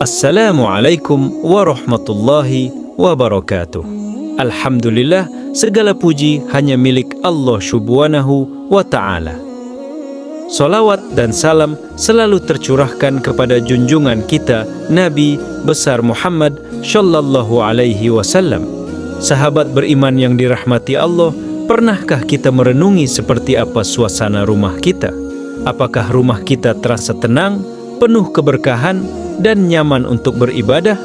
Assalamualaikum warahmatullahi wabarakatuh. Alhamdulillah, segala puji hanya milik Allah Subhanahu wa Ta'ala. Salawat dan salam selalu tercurahkan kepada junjungan kita Nabi besar Muhammad Sallallahu Alaihi Wasallam. Sahabat beriman yang dirahmati Allah, pernahkah kita merenungi seperti apa suasana rumah kita? Apakah rumah kita terasa tenang, penuh keberkahan, dan nyaman untuk beribadah?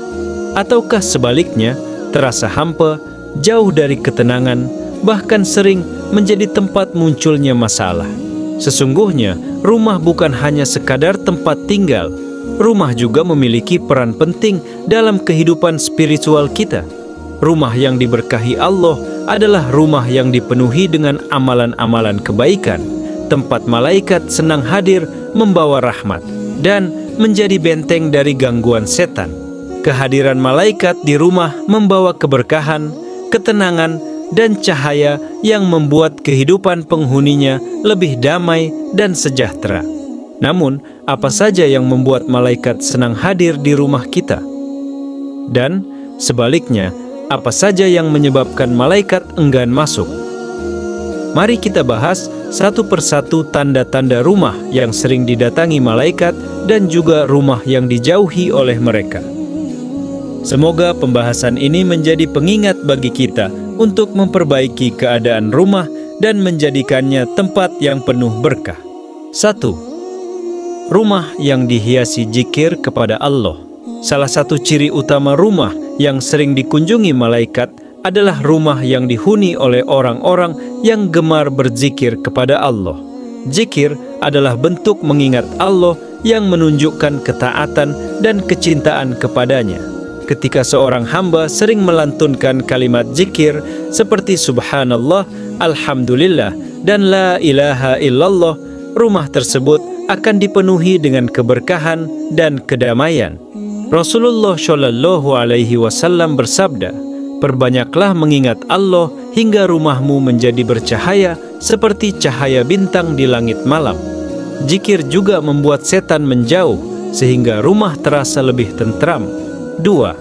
Ataukah sebaliknya, terasa hampa, jauh dari ketenangan, bahkan sering menjadi tempat munculnya masalah? Sesungguhnya, rumah bukan hanya sekadar tempat tinggal. Rumah juga memiliki peran penting dalam kehidupan spiritual kita. Rumah yang diberkahi Allah adalah rumah yang dipenuhi dengan amalan-amalan kebaikan, tempat malaikat senang hadir membawa rahmat, dan menjadi benteng dari gangguan setan. Kehadiran malaikat di rumah membawa keberkahan, ketenangan, dan cahaya yang membuat kehidupan penghuninya lebih damai dan sejahtera. Namun, apa saja yang membuat malaikat senang hadir di rumah kita? Dan sebaliknya, apa saja yang menyebabkan malaikat enggan masuk? Mari kita bahas satu persatu tanda-tanda rumah yang sering didatangi malaikat dan juga rumah yang dijauhi oleh mereka. Semoga pembahasan ini menjadi pengingat bagi kita untuk memperbaiki keadaan rumah dan menjadikannya tempat yang penuh berkah. 1. Rumah yang dihiasi zikir kepada Allah. Salah satu ciri utama rumah yang sering dikunjungi malaikat adalah rumah yang dihuni oleh orang-orang yang gemar berzikir kepada Allah. Zikir adalah bentuk mengingat Allah yang menunjukkan ketaatan dan kecintaan kepadanya. Ketika seorang hamba sering melantunkan kalimat zikir seperti Subhanallah, Alhamdulillah, dan La ilaha illallah, rumah tersebut akan dipenuhi dengan keberkahan dan kedamaian. Rasulullah Shallallahu Alaihi Wasallam bersabda, "Perbanyaklah mengingat Allah hingga rumahmu menjadi bercahaya seperti cahaya bintang di langit malam." Zikir juga membuat setan menjauh sehingga rumah terasa lebih tentram. 2.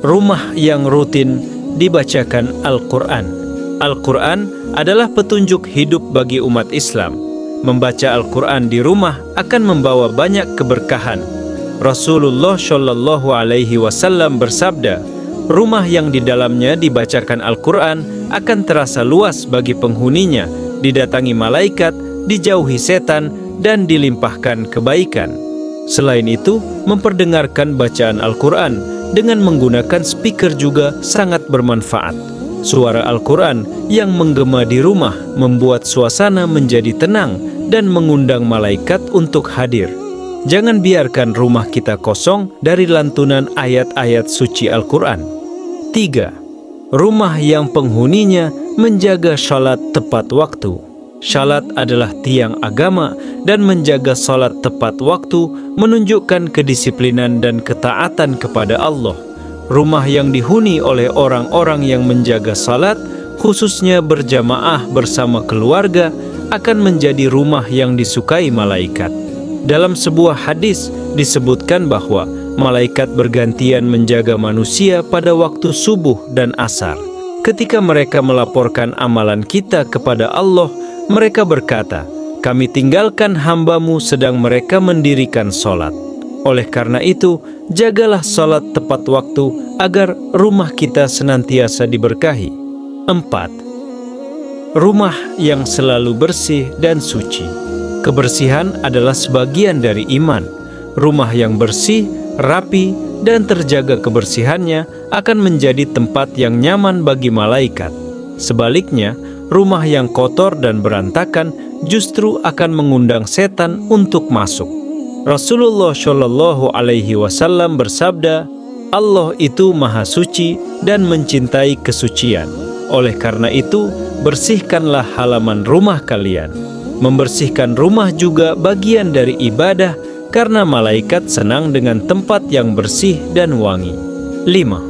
Rumah yang rutin dibacakan Al-Quran. Al-Quran adalah petunjuk hidup bagi umat Islam. Membaca Al-Quran di rumah akan membawa banyak keberkahan. Rasulullah Shallallahu Alaihi Wasallam bersabda, "Rumah yang di dalamnya dibacakan Al-Quran akan terasa luas bagi penghuninya, didatangi malaikat, dijauhi setan, dan dilimpahkan kebaikan." Selain itu, memperdengarkan bacaan Al-Quran dengan menggunakan speaker juga sangat bermanfaat. Suara Al-Quran yang menggema di rumah membuat suasana menjadi tenang dan mengundang malaikat untuk hadir. Jangan biarkan rumah kita kosong dari lantunan ayat-ayat suci Al-Quran. 3. Rumah yang penghuninya menjaga salat tepat waktu. Salat adalah tiang agama dan menjaga salat tepat waktu menunjukkan kedisiplinan dan ketaatan kepada Allah. Rumah yang dihuni oleh orang-orang yang menjaga salat, khususnya berjamaah bersama keluarga, akan menjadi rumah yang disukai malaikat. Dalam sebuah hadis disebutkan bahwa malaikat bergantian menjaga manusia pada waktu subuh dan asar. Ketika mereka melaporkan amalan kita kepada Allah, mereka berkata, "Kami tinggalkan hamba-Mu sedang mereka mendirikan sholat." Oleh karena itu, jagalah sholat tepat waktu agar rumah kita senantiasa diberkahi. 4. Rumah yang selalu bersih dan suci. Kebersihan adalah sebagian dari iman. Rumah yang bersih, rapi, dan terjaga kebersihannya akan menjadi tempat yang nyaman bagi malaikat. Sebaliknya, rumah yang kotor dan berantakan justru akan mengundang setan untuk masuk. Rasulullah Shallallahu Alaihi Wasallam bersabda, "Allah itu maha suci dan mencintai kesucian. Oleh karena itu, bersihkanlah halaman rumah kalian." Membersihkan rumah juga bagian dari ibadah karena malaikat senang dengan tempat yang bersih dan wangi. 5.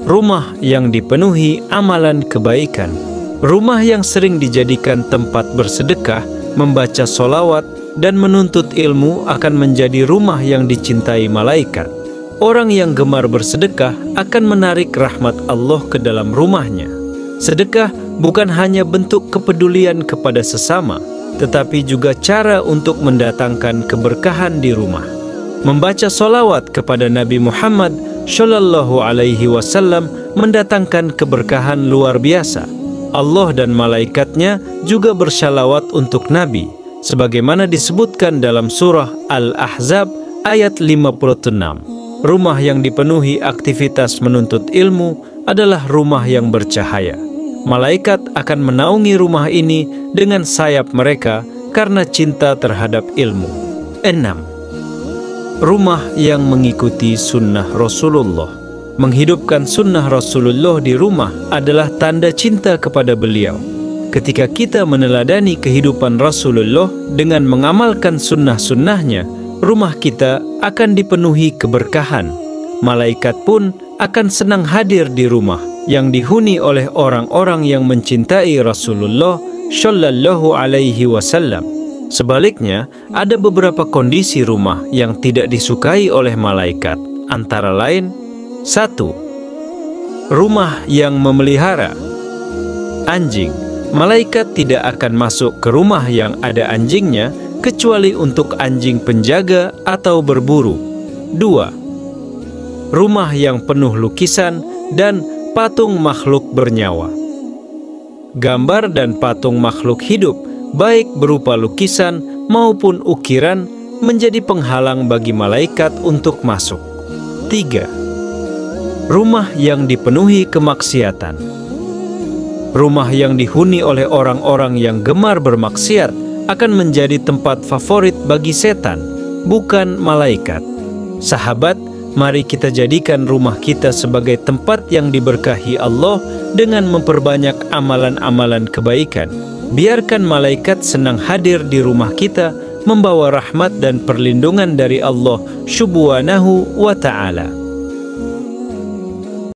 Rumah yang dipenuhi amalan kebaikan. Rumah yang sering dijadikan tempat bersedekah, membaca sholawat, dan menuntut ilmu akan menjadi rumah yang dicintai malaikat. orang yang gemar bersedekah akan menarik rahmat Allah ke dalam rumahnya. Sedekah bukan hanya bentuk kepedulian kepada sesama, tetapi juga cara untuk mendatangkan keberkahan di rumah. Membaca solawat kepada Nabi Muhammad Shallallahu Alaihi Wasallam mendatangkan keberkahan luar biasa. Allah dan malaikatnya juga bersyalawat untuk Nabi, sebagaimana disebutkan dalam surah Al-Ahzab ayat 56. Rumah yang dipenuhi aktivitas menuntut ilmu adalah rumah yang bercahaya. Malaikat akan menaungi rumah ini dengan sayap mereka karena cinta terhadap ilmu. 6. Rumah yang mengikuti sunnah Rasulullah. Menghidupkan sunnah Rasulullah di rumah adalah tanda cinta kepada beliau. Ketika kita meneladani kehidupan Rasulullah dengan mengamalkan sunnah-sunnahnya, rumah kita akan dipenuhi keberkahan. Malaikat pun akan senang hadir di rumah yang dihuni oleh orang-orang yang mencintai Rasulullah Shallallahu Alaihi Wasallam. Sebaliknya, ada beberapa kondisi rumah yang tidak disukai oleh malaikat, antara lain: 1. Rumah yang memelihara anjing. Malaikat tidak akan masuk ke rumah yang ada anjingnya kecuali untuk anjing penjaga atau berburu. 2. Rumah yang penuh lukisan dan patung makhluk bernyawa. Gambar dan patung makhluk hidup, baik berupa lukisan maupun ukiran, menjadi penghalang bagi malaikat untuk masuk. 3. Rumah yang dipenuhi kemaksiatan. Rumah yang dihuni oleh orang-orang yang gemar bermaksiat akan menjadi tempat favorit bagi setan, bukan malaikat. Sahabat, mari kita jadikan rumah kita sebagai tempat yang diberkahi Allah dengan memperbanyak amalan-amalan kebaikan. Biarkan malaikat senang hadir di rumah kita, membawa rahmat dan perlindungan dari Allah Subhanahu wa Ta'ala.